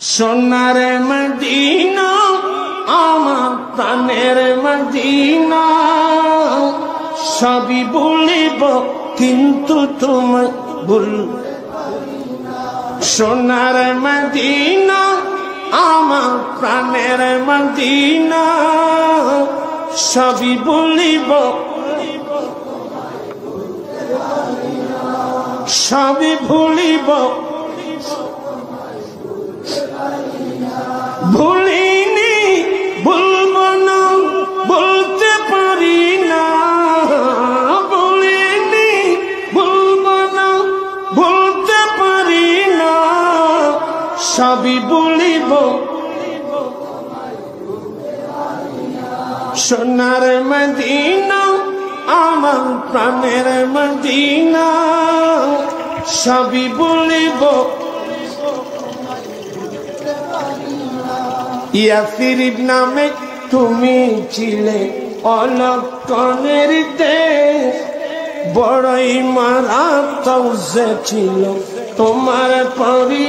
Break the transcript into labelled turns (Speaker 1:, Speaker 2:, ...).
Speaker 1: সোনার মদিনা আমার প্রাণের মদিনা, সবই বলিব কিন্তু তোমায় বলব। সোনার মদিনা আমার প্রাণের মদিনা, সবই বলিব সবই ভুলিব, ভুলিনি ভুলব না বলতে পারি না, ভুলিনি ভুলব না বলতে পারি না, সবই বলিব। সোনার মদিনা আমার প্রাণের মদিনা, সবই বলিব। ইয়াসরিব নামে তুমি ছিলে অলক্ষণের দেশ, বড়ই মারাত্মক ছিল তোমার পরি